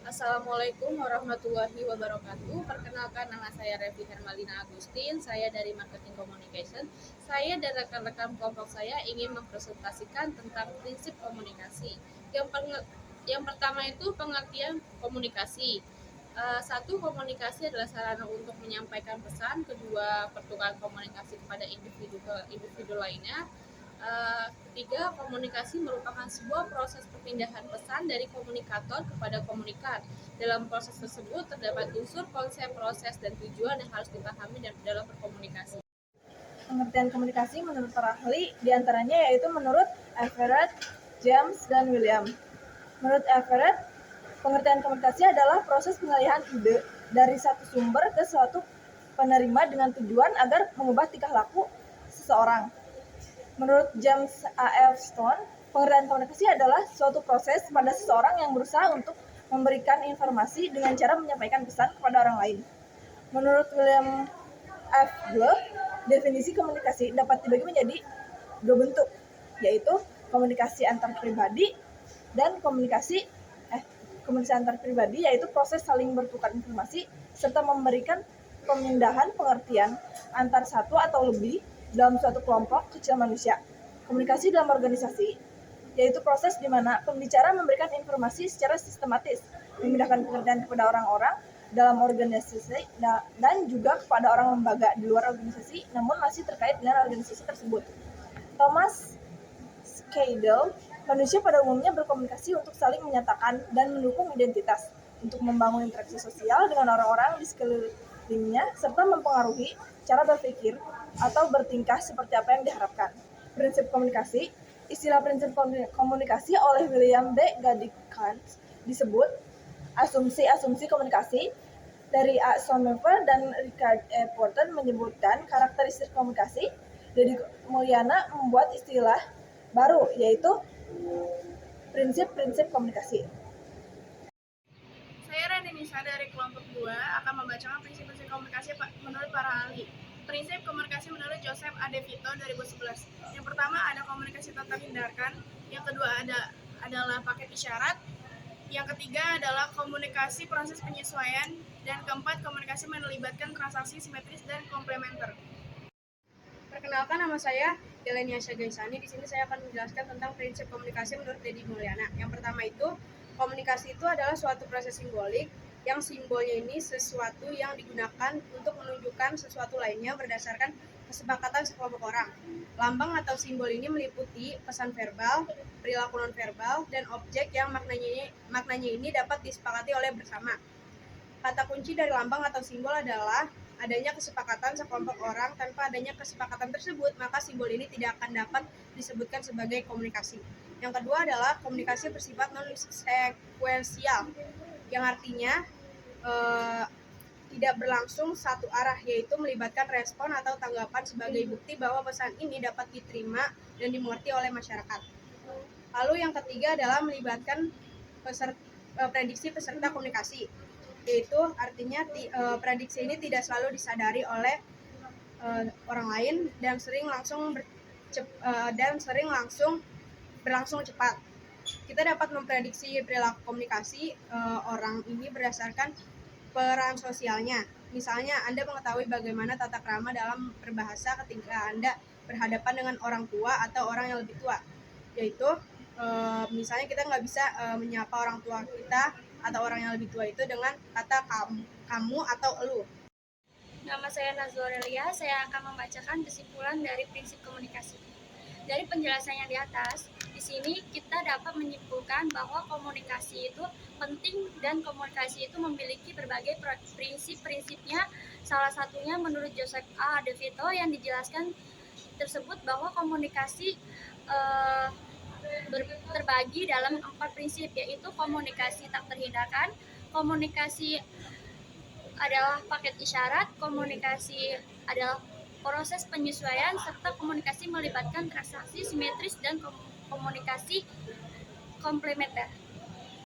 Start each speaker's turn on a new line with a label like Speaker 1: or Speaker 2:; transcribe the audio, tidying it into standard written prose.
Speaker 1: Assalamualaikum warahmatullahi wabarakatuh. Perkenalkan, nama saya Revi Hermalina Agustin. Saya dari Marketing Communication. Saya dan rekan-rekan kelompok saya ingin mempresentasikan tentang prinsip komunikasi. Yang pertama itu pengertian komunikasi. Satu, komunikasi adalah sarana untuk menyampaikan pesan. Kedua, pertukaran komunikasi kepada individu ke individu lainnya. Ketiga, komunikasi merupakan sebuah proses perpindahan pesan dari komunikator kepada komunikat. Dalam proses tersebut terdapat unsur konsep, proses, dan tujuan yang harus dipahami dalam berkomunikasi.
Speaker 2: Pengertian komunikasi menurut para ahli diantaranya yaitu menurut Everett, James, dan William. Menurut Everett, pengertian komunikasi adalah proses pengalihan ide dari satu sumber ke suatu penerima dengan tujuan agar mengubah tingkah laku seseorang. Menurut James A. F. Stone, pengertian komunikasi adalah suatu proses pada seseorang yang berusaha untuk memberikan informasi dengan cara menyampaikan pesan kepada orang lain. Menurut William F. Bloch, definisi komunikasi dapat dibagi menjadi dua bentuk, yaitu komunikasi antar pribadi dan komunikasi antar pribadi, yaitu proses saling bertukar informasi serta memberikan pemindahan pengertian antar satu atau lebih dalam suatu kelompok kecil manusia. Komunikasi dalam organisasi yaitu proses di mana pembicara memberikan informasi secara sistematis, memindahkan pengertian kepada orang-orang dalam organisasi dan juga kepada orang lembaga di luar organisasi namun masih terkait dengan organisasi tersebut. Thomas Skadel, manusia pada umumnya berkomunikasi untuk saling menyatakan dan mendukung identitas, untuk membangun interaksi sosial dengan orang-orang di sekelilingnya, serta mempengaruhi cara berpikir atau bertingkah seperti apa yang diharapkan. Prinsip komunikasi. Istilah prinsip komunikasi oleh William B. Gaddis disebut asumsi-asumsi komunikasi. Dari A. Sommerfeld dan Richard E. Porter menyebutkan karakteristik komunikasi. Dedi Mulyana membuat istilah baru, yaitu prinsip-prinsip komunikasi.
Speaker 3: Saya Reni Nisa dari kelompok 2 akan membacakan prinsip-prinsip komunikasi menurut para ahli. Prinsip komunikasi menurut Joseph A. DeVito 2011. Yang pertama ada komunikasi tanpa hindarkan, yang kedua adalah paket isyarat, yang ketiga adalah komunikasi proses penyesuaian, dan keempat komunikasi melibatkan transaksi simetris dan komplementer. Perkenalkan, nama saya Delenia Syagaisani. Di sini saya akan menjelaskan tentang prinsip komunikasi menurut Dedi Mulyana. Yang pertama itu, komunikasi itu adalah suatu proses simbolik yang simbolnya ini sesuatu yang digunakan untuk menunjukkan sesuatu lainnya berdasarkan kesepakatan sekelompok orang. Lambang atau simbol ini meliputi pesan verbal, perilaku non-verbal, dan objek yang maknanya ini dapat disepakati oleh bersama. Kata kunci dari lambang atau simbol adalah adanya kesepakatan sekelompok orang. Tanpa adanya kesepakatan tersebut, maka simbol ini tidak akan dapat disebutkan sebagai komunikasi. Yang kedua adalah komunikasi bersifat non-sekuensial, yang artinya tidak berlangsung satu arah, yaitu melibatkan respon atau tanggapan sebagai bukti bahwa pesan ini dapat diterima dan dimengerti oleh masyarakat. Lalu yang ketiga adalah melibatkan prediksi peserta komunikasi, yaitu artinya prediksi ini tidak selalu disadari oleh orang lain dan sering berlangsung cepat. Kita dapat memprediksi perilaku komunikasi orang ini berdasarkan peran sosialnya. Misalnya, Anda mengetahui bagaimana tata krama dalam berbahasa ketika Anda berhadapan dengan orang tua atau orang yang lebih tua. Yaitu, misalnya kita nggak bisa menyapa orang tua kita atau orang yang lebih tua itu dengan kata kamu atau elu.
Speaker 4: Nama saya Nazlorelia, saya akan membacakan kesimpulan dari prinsip komunikasi. Dari penjelasan yang di atas, di sini kita dapat menyimpulkan bahwa komunikasi itu penting dan komunikasi itu memiliki berbagai prinsip-prinsipnya. Salah satunya menurut Joseph A. DeVito yang dijelaskan tersebut bahwa komunikasi terbagi dalam 4 prinsip, yaitu komunikasi tak terhindarkan, komunikasi adalah paket isyarat, komunikasi adalah proses penyesuaian, serta komunikasi melibatkan transaksi simetris dan komunikasi komplementer.